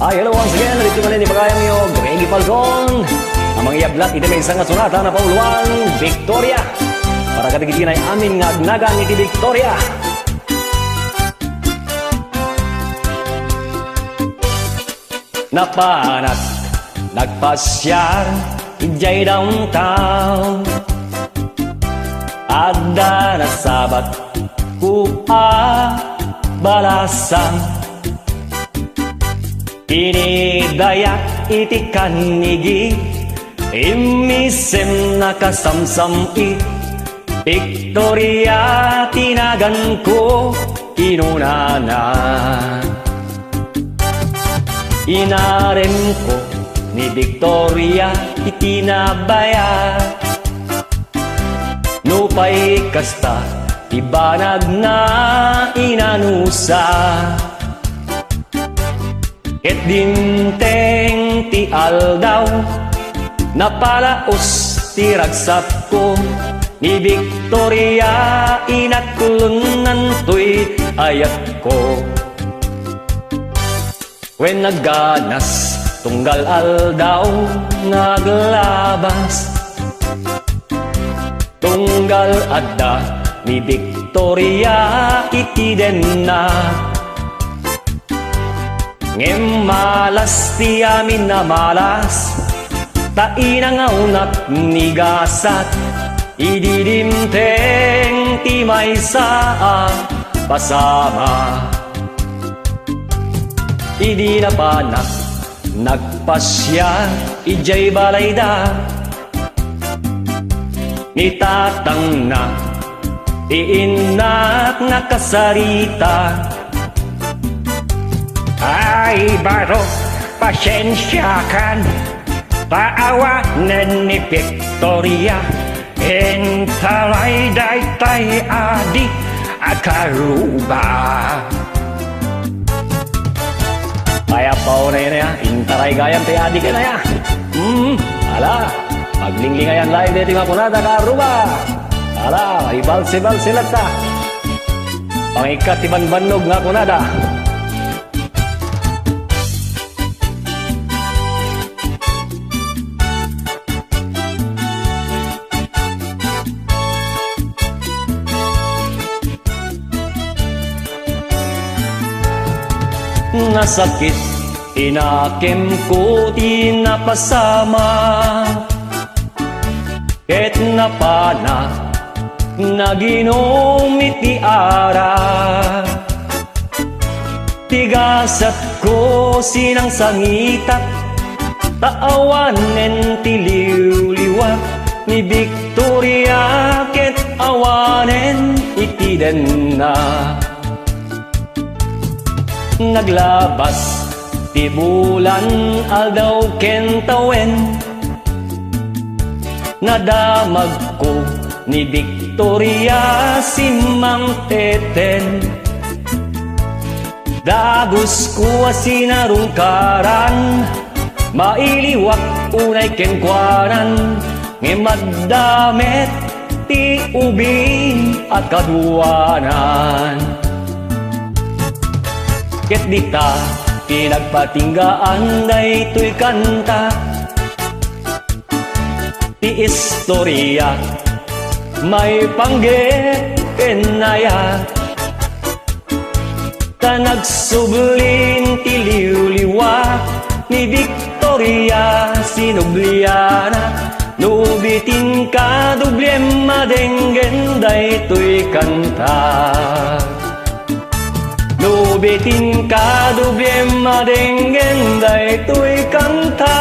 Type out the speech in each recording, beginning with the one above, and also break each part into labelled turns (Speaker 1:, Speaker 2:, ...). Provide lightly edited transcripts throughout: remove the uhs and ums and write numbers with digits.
Speaker 1: Hello once again, narito nga ni Pagayang iyo, Greggy Falcon. Ang mga iablat, iti may isang sunata na pauluan, Victoria. Para katigitin ay amin nga agnagang iti Victoria. Napanat, nagpasyar, ijay downtown. Adda na sabat, balasan. Inidayak iti kanigi, imisem nakasamsam Victoria tinagan ko kinunana. Inarem ko ni Victoria itinabaya, nupay kasta ibanag na inanusa. Ket dinteng ti aldaw, napalaos ti ragsap ko ni Victoria, inakulunan to'y ayat ko. When nagganas, tunggal aldaw, naglabas. Tunggal adda ni Victoria, itiden na. Ngem malas ti amin na malas, tainang aunat ni gasat, ididimteng ti maysa pasama. Idi na panak, nagpasya, ijay balayda, ni tatang na, iinak nakasarita. Ay baro, pasensyakan, paawanan ni Victoria, entalay daytay adi akaruba. Kaya pa na yun ya, intaray gayam tay adi ka na ya. Ala, maglinglingayan lain dito nga punada karuba. Ala, ibalsi-balsi lang ta. Pangikat iban-banog nga punada. Nasakit, inakem ko di napasama. Ket napana, naginom iti ara. Tigasat ko sinang sangitat, taawanen ti liwliwat ni Victoria, ket awanen iti den na. Naglabas ti bulan aldaw kentawen, nadamag ko ni Victoria simang teten. Dagus ko asinarungkaran, mailiwak unay kenkwanan, ngemaddamet ti ubing at kaduanan. Ket dita, pinagpatinggaan na ito'y kanta, ti istorya, may panggit kenaya. Ta nagsublin ti liwliwa ni Victoria sinubliana, nubitin ka dublem madenggen da ito'y kanta. Nubitin ka dublem madenggen da ito'y kanta.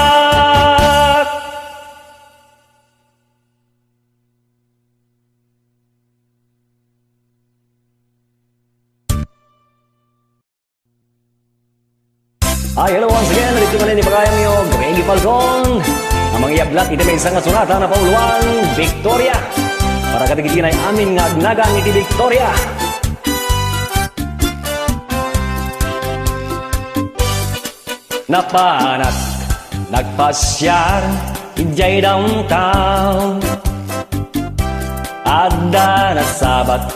Speaker 1: Hello once again, narito nga ni Pagayang iyo, Greggy Falcon. Ang mga iablat, iti may isang sunata na pauluan, Victoria. Para katigitin ay amin nga agnagang iti Victoria. Napanat, nagpasyar, ijay downtown. Adda na sabat,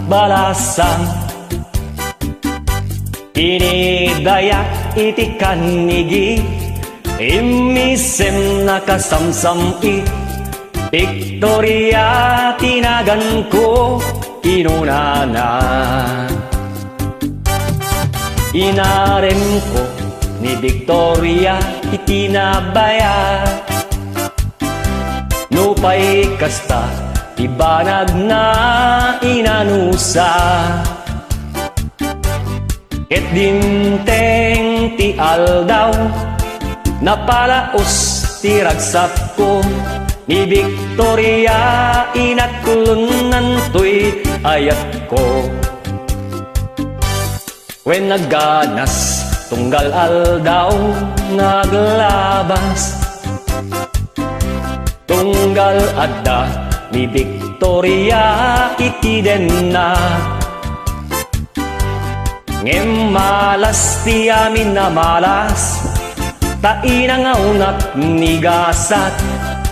Speaker 1: balasan. Inidayak iti kanigi, imisem nakasamsam i. Victoria tinagan ko, inunana. Inarem ko ni Victoria itinabaya. Nupay kasta ibanag na inanusa. Ket dinteng ti aldaw napalaos ti ragsap ko. Ni Victoria inakulunan to'y ayat ko. When nagganas tunggal aldaw naglabas, tunggal adda ni Victoria itiden na. Ngem malas ti amin na malas, tain ang aunap ni gasat.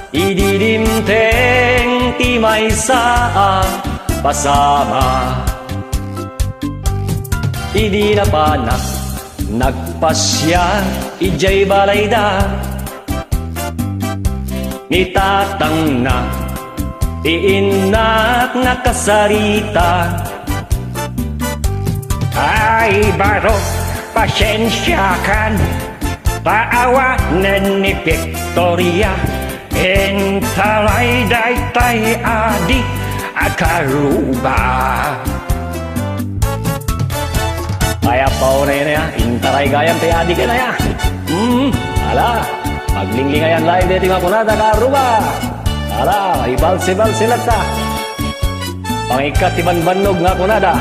Speaker 1: Ididimteng ti maysa pasama. Idi na panak nagpasya ijay balayda. Ni tatang na iinak nakasarita. Ay baro, pasensya kan, paawanan ni Victoria. Entalay daytay adi akaruba. Kaya pa na yun ya, intaray gayam tay adi ka na ya. Ala, paglinglingayan lain dito nga punada karuba. Ala, ibalsi-balsi lang ta. Pangikat iban-banog nga punada.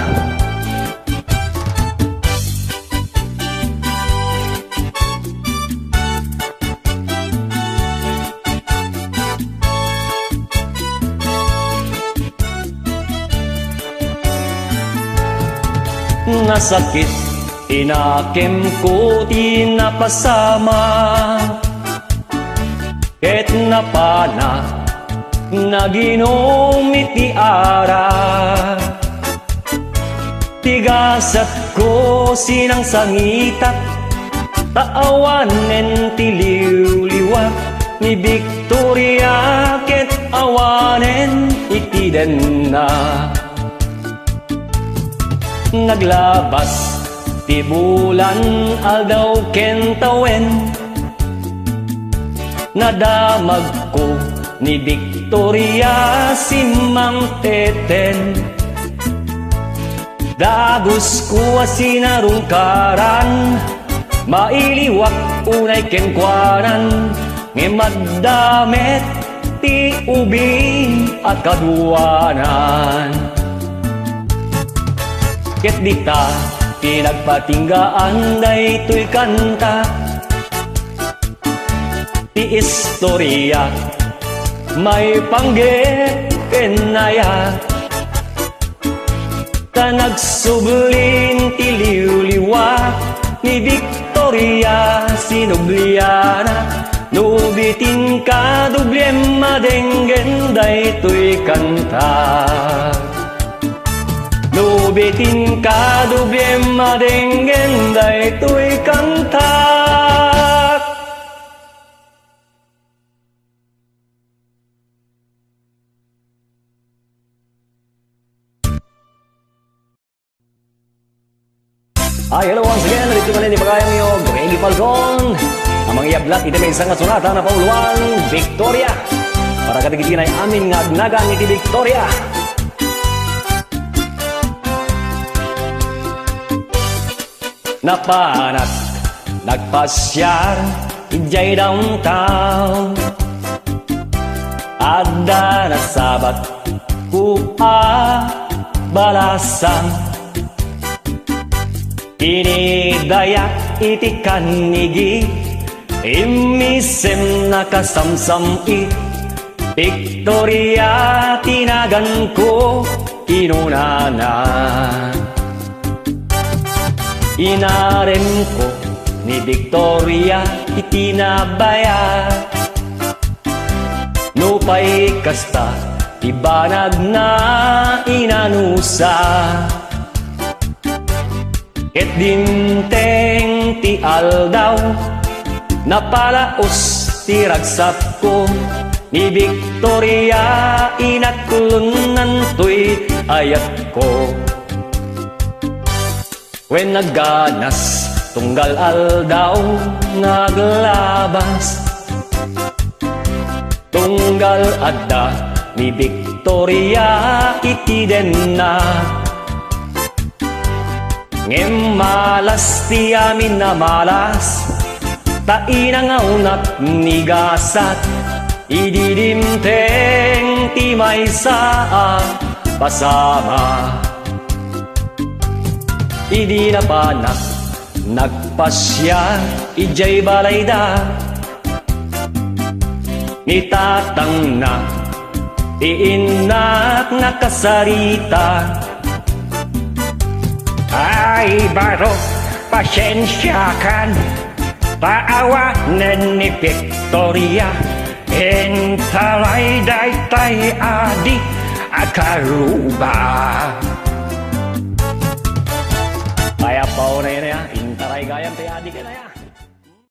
Speaker 1: Nasakit, inakem ko di napasama. Ket napana, naginom iti ara. Tigasat ko sinang sangitak, taawanen ti liwliwat. Ni Victoria ket awanen itiden na. Naglabas ti bulan aldaw kentawen. Nadamag ko ni Victoria simang teten. Dagus ko asinarungkaran, mailiwak unay kenkwanan. Ngemaddamet ti ubing at kaduanan. Ket dita pinagpatinggaan daytoy kanta. Ti istorya may panggep kenaya. Ta nagsublin ti liwliwa ni Victoria sinubliana. Nubitin ka dublem madenggen daytoy kanta. Nubitin ka dublem madenggen daytoy kanta. Hi, hello once again. Narito ka rin ni Bagayang iyo, Greggy Falcon. Ang mga iablat, iti may isang sunata na pauluan, Victoria. Para katigitin ay amin nga agnagan iti Victoria. Napanat, nagpasyar, ijay downtown. Adda na sabat, balasang. Inidayak iti kanigi, imisem nakasamsam i. Victoria tinagan ko, kinunana. Inarem ko ni Victoria itinabaya. Nupay kasta ibanag na inanusa. Ket dinteng ti aldaw, napalaos ti ragsap ko, ni Victoria inaklunan to'y ayat ko. When nagganas tunggal aldaw naglabas, tunggal adda ni Victoria itiden na. Ngem malas ti amin na malas, tainangaunat ni gasat, ididimteng ti maysa pasama. Idi na panak nagpasya ijay balayda, ni tatang na iinak nakasarita. Ay baro, pasensyakan, paawanan ni Victoria, entalay daytay adi akaruba. Kaya pa o na yun ya, intaray gayam tay adi ka na ya.